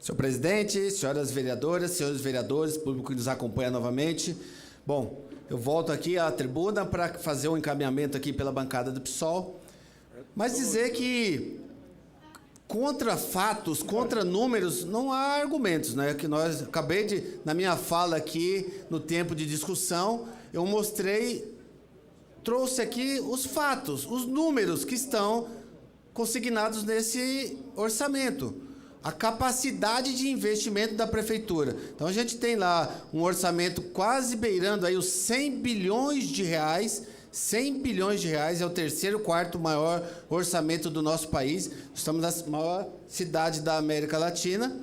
Senhor presidente, senhoras vereadoras, senhores vereadores, público que nos acompanha novamente. Bom, eu volto aqui à tribuna para fazer um encaminhamento aqui pela bancada do PSOL, mas dizer que contra fatos, contra números, não há argumentos, né? Que nós acabei de, na minha fala aqui, no tempo de discussão, eu trouxe aqui os fatos, os números que estão consignados nesse orçamento. A capacidade de investimento da prefeitura. Então, a gente tem lá um orçamento quase beirando aí os 100 bilhões de reais. 100 bilhões de reais é o terceiro, quarto maior orçamento do nosso país. Estamos na maior cidade da América Latina.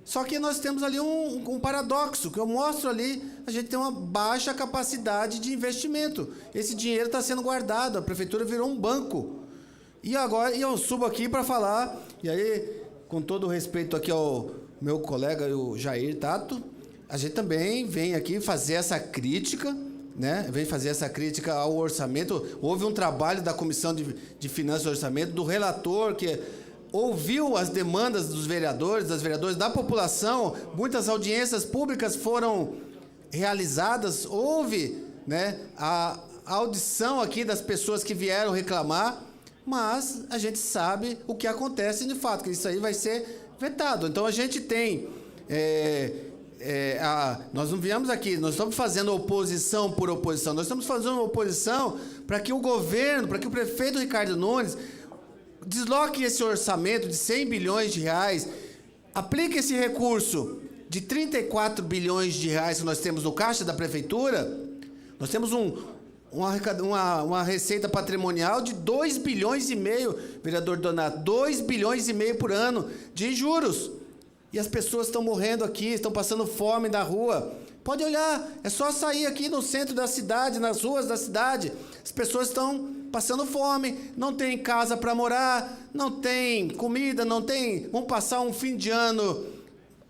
Só que nós temos ali um paradoxo, que eu mostro ali, a gente tem uma baixa capacidade de investimento. Esse dinheiro está sendo guardado, a prefeitura virou um banco. E agora eu subo aqui para falar, e aí, com todo o respeito aqui ao meu colega, o Jair Tato, a gente também vem aqui fazer essa crítica, né? Vem fazer essa crítica ao orçamento. Houve um trabalho da Comissão de Finanças e Orçamento, do relator, que ouviu as demandas dos vereadores, das vereadoras, da população. Muitas audiências públicas foram realizadas. Houve, né, a audição aqui das pessoas que vieram reclamar, mas a gente sabe o que acontece de fato, que isso aí vai ser vetado. Então, a gente tem... nós não viemos aqui, nós estamos fazendo oposição por oposição, nós estamos fazendo oposição para que o governo, para que o prefeito Ricardo Nunes desloque esse orçamento de 100 bilhões de reais, aplique esse recurso de 34 bilhões de reais que nós temos no caixa da prefeitura. Nós temos uma receita patrimonial de 2 bilhões e meio, vereador Donato, 2 bilhões e meio por ano de juros. E as pessoas estão morrendo aqui, estão passando fome na rua. Pode olhar, é só sair aqui no centro da cidade, nas ruas da cidade. As pessoas estão passando fome, não tem casa para morar, não tem comida, vão passar um fim de ano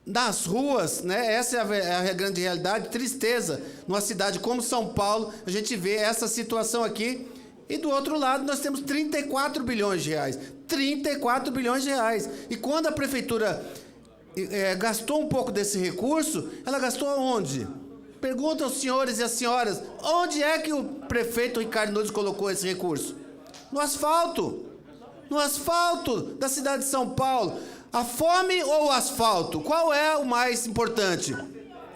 nas ruas, né? Essa é a grande realidade, tristeza. Numa cidade como São Paulo, a gente vê essa situação aqui. E do outro lado, nós temos 34 bilhões de reais. 34 bilhões de reais. E quando a prefeitura gastou um pouco desse recurso, ela gastou aonde? Pergunta aos senhores e às senhoras, onde é que o prefeito Ricardo Nunes colocou esse recurso? No asfalto. No asfalto da cidade de São Paulo. A fome ou o asfalto? Qual é o mais importante?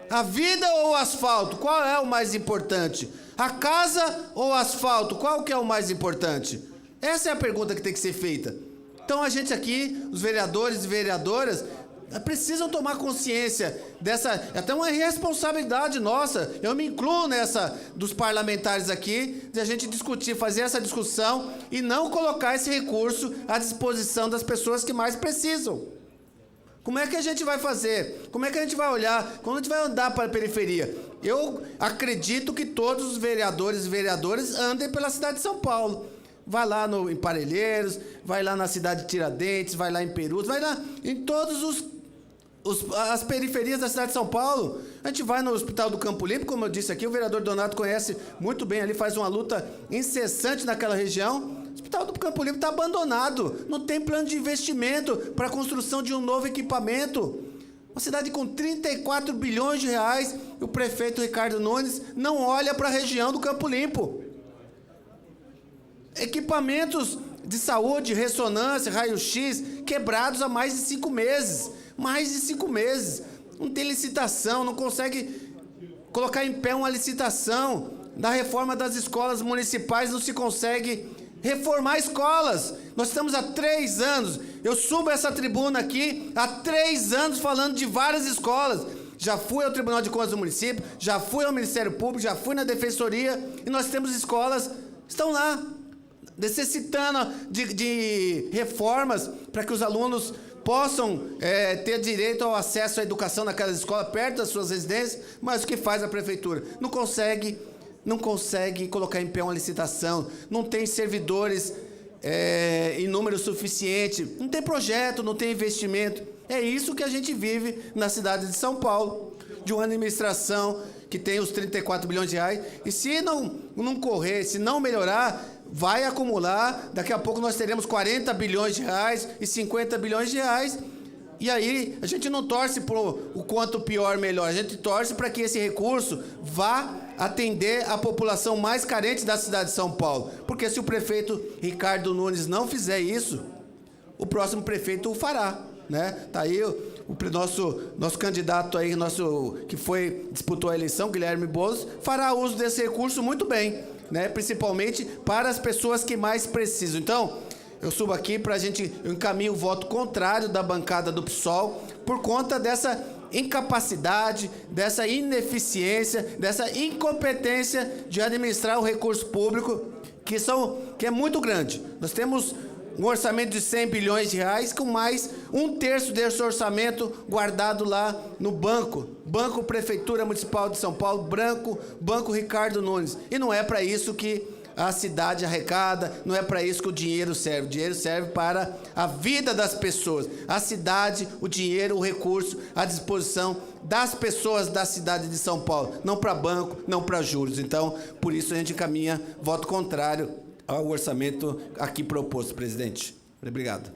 A vida ou o asfalto? Qual é o mais importante? A casa ou o asfalto? Qual que é o mais importante? Essa é a pergunta que tem que ser feita. Então, a gente aqui, os vereadores e vereadoras, precisam tomar consciência dessa, até uma responsabilidade nossa, eu me incluo nessa, dos parlamentares aqui, de a gente discutir, fazer essa discussão e não colocar esse recurso à disposição das pessoas que mais precisam. Como é que a gente vai fazer? Como é que a gente vai olhar? Como a gente vai andar para a periferia? Eu acredito que todos os vereadores e vereadoras andem pela cidade de São Paulo. Vai lá em Parelheiros, vai lá na cidade de Tiradentes, vai lá em Perus, vai lá em todos as periferias da cidade de São Paulo. A gente vai no Hospital do Campo Limpo, como eu disse aqui, o vereador Donato conhece muito bem ali, faz uma luta incessante naquela região. O Hospital do Campo Limpo está abandonado, não tem plano de investimento para a construção de um novo equipamento. Uma cidade com 34 bilhões de reais, e o prefeito Ricardo Nunes não olha para a região do Campo Limpo. Equipamentos de saúde, ressonância, raio-x, quebrados há mais de 5 meses. Mais de 5 meses. Não tem licitação, não consegue colocar em pé uma licitação. Da reforma das escolas municipais não se consegue reformar escolas. Nós estamos há 3 anos. Eu subo essa tribuna aqui há 3 anos falando de várias escolas. Já fui ao Tribunal de Contas do município, já fui ao Ministério Público, já fui na Defensoria, e nós temos escolas, estão lá, necessitando de reformas para que os alunos possam ter direito ao acesso à educação naquelas escolas, perto das suas residências. Mas o que faz a prefeitura? Não consegue colocar em pé uma licitação, não tem servidores em número suficiente, não tem projeto, não tem investimento. É isso que a gente vive na cidade de São Paulo, de uma administração que tem os 34 bilhões de reais, e se não correr, se não melhorar, vai acumular. Daqui a pouco nós teremos 40 bilhões de reais e 50 bilhões de reais E aí, a gente não torce por o quanto pior, melhor. A gente torce para que esse recurso vá atender a população mais carente da cidade de São Paulo. Porque se o prefeito Ricardo Nunes não fizer isso, o próximo prefeito o fará, né? Tá aí o nosso candidato aí, que disputou a eleição, Guilherme Boulos, fará uso desse recurso muito bem, né? Principalmente para as pessoas que mais precisam. Então, eu subo aqui eu encaminho o voto contrário da bancada do PSOL por conta dessa incapacidade, dessa ineficiência, dessa incompetência de administrar o recurso público, que é muito grande. Nós temos um orçamento de 100 bilhões de reais, com mais 1/3 desse orçamento guardado lá no Banco Prefeitura Municipal de São Paulo, Banco Ricardo Nunes. E não é para isso que a cidade arrecada, não é para isso que o dinheiro serve. O dinheiro serve para a vida das pessoas. A cidade, o dinheiro, o recurso à disposição das pessoas da cidade de São Paulo. Não para banco, não para juros. Então, por isso a gente encaminha voto contrário ao orçamento aqui proposto, presidente. Obrigado.